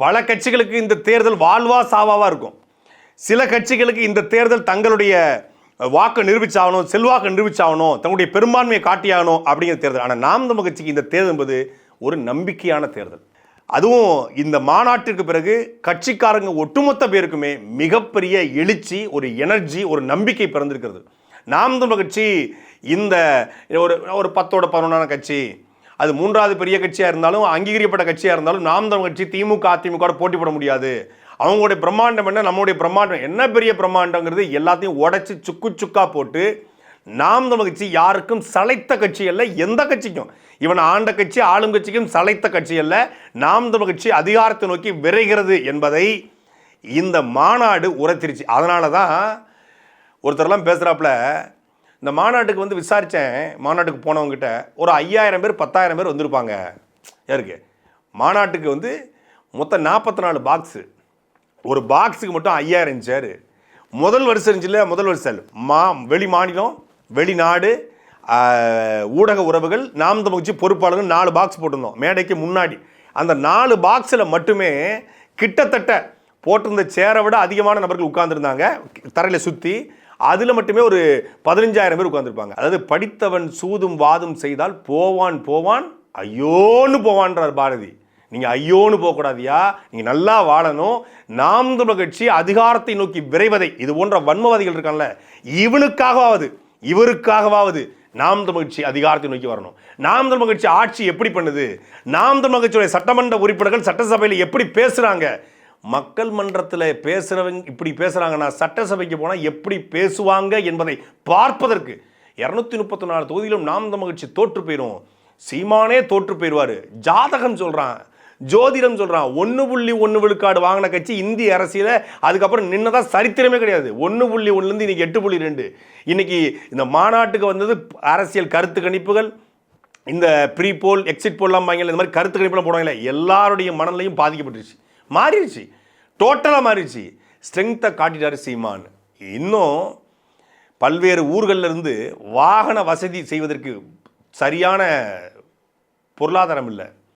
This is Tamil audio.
பல கட்சிகளுக்கு இந்த தேர்தல் வாழ்வா சாவாவா இருக்கும். சில கட்சிகளுக்கு இந்த தேர்தல் தங்களுடைய வாக்கு நிரூபிச்சாகணும், செல்வாக்கு நிரூபிச்சாகணும், தங்களுடைய பெரும்பான்மையை காட்டியாகணும் அப்படிங்கிற தேர்தல். ஆனால் நாம் தமிழர் கட்சிக்கு இந்த தேர்தல் என்பது ஒரு நம்பிக்கையான தேர்தல். அதுவும் இந்த மாநாட்டிற்கு பிறகு கட்சிக்காரங்க ஒட்டுமொத்த பேருக்குமே மிகப்பெரிய எழுச்சி, ஒரு எனர்ஜி, ஒரு நம்பிக்கை பிறந்திருக்கிறது. நாம் தமிழர் கட்சி இந்த ஒரு 10ஓட 11ஆன கட்சி, அது 3வது பெரிய கட்சியாக இருந்தாலும் அங்கீகரிக்கப்பட்ட கட்சியாக இருந்தாலும் நாம் தமிழர் கட்சி திமுக அதிமுக போட்டி போட முடியாது. அவங்களுடைய பிரம்மாண்டம் என்ன, நம்மளுடைய பிரம்மாண்டம் என்ன, பெரிய பிரம்மாண்டங்கிறது எல்லாத்தையும் உடைச்சி சுக்கு சுக்கா போட்டு நாம் தமிழர் கட்சி யாருக்கும் சளைத்த கட்சி அல்ல, எந்த கட்சிக்கும், இவன் ஆண்ட கட்சி ஆளும் கட்சிக்கும் சளைத்த கட்சி அல்ல. நாம் தமிழர் கட்சி அதிகாரத்தை நோக்கி விரைகிறது என்பதை இந்த மாநாடு உரைத்திருச்சு. அதனால தான் ஒருத்தரெல்லாம் பேசுகிறாப்புல, இந்த மாநாட்டுக்கு வந்து விசாரித்தேன், மாநாட்டுக்கு போனவங்ககிட்ட ஒரு 5000 பேர் 10,000 பேர் வந்திருப்பாங்க. யாருக்கு மாநாட்டுக்கு வந்து மொத்தம் 44 பாக்ஸு, ஒரு பாக்ஸுக்கு மட்டும் 5000 சேரு. முதல் வருஷம் இருந்துச்சுல்ல, முதல் வருஷம் வெளி மாநிலம் வெளிநாடு ஊடக உறவுகள் நாம் தமிழர் கட்சி பொறுப்பாளர்கள் 4 பாக்ஸ் போட்டிருந்தோம் மேடைக்கு முன்னாடி. அந்த 4 பாக்ஸில் மட்டுமே கிட்டத்தட்ட போட்டிருந்த சேரை விட அதிகமான நபர்கள் உட்கார்ந்துருந்தாங்க தரையில் சுற்றி. அதில் மட்டுமே ஒரு 15,000 பேர் உட்கார்ந்துருப்பாங்க. அதாவது படித்தவன் சூதும் வாதும் செய்தால் போவான் போவான் ஐயோன்னு போவான்றார் பாரதி. நீங்கள் ஐயோன்னு போகக்கூடாதியா, நீங்கள் நல்லா வாழணும். நாம் தமிழர் கட்சி அதிகாரத்தை நோக்கி விரைவதை, இது போன்ற வன்மவாதிகள் இருக்கான்ல, இவருக்காகவாவது நாம் தமிழர் கட்சி அதிகாரத்தை நோக்கி வரணும். நாம் தமிழர் கட்சி ஆட்சி எப்படி பண்ணுது, நாம் தமிழர் கட்சியுடைய சட்டமன்ற உறுப்பினர்கள் சட்டசபையில் எப்படி பேசுகிறாங்க, மக்கள் மன்றத்தில் பேசுகிறவங்க இப்படி பேசுகிறாங்கன்னா சட்டசபைக்கு போனால் எப்படி பேசுவாங்க என்பதை பார்ப்பதற்கு 234 தொகுதியிலும் நாம் தமிழர் கட்சி தோற்று போயிடும். சீமானே தோற்று போயிடுவார். ஜாதகம் சொல்கிறான், ஜோதிடம் சொல்கிறான். 1.1 விழுக்காடு வாங்கின கட்சி இந்திய அரசியல அதுக்கப்புறம் நின்னதான் சரித்திரமே கிடையாது. 1.1 இன்னைக்கு 8.2. இன்னைக்கு இந்த மாநாட்டுக்கு வந்தது அரசியல் கருத்து கணிப்புகள், இந்த ப்ரீ போல் எக்ஸிட் போல்லாம் வாங்கல, இந்த மாதிரி கருத்து கணிப்புலாம் போடுவாங்களே, எல்லாருடைய மனநிலையும் பாதிக்கப்பட்டுருச்சு, மாறிடுச்சு, டோட்டலாக மாறிடுச்சு. ஸ்ட்ரென்த்தை காட்டிட்டாரு சீமான். இன்னும் பல்வேறு ஊர்களில் இருந்து வாகன வசதி செய்வதற்கு சரியான பொருளாதாரம் இல்லை.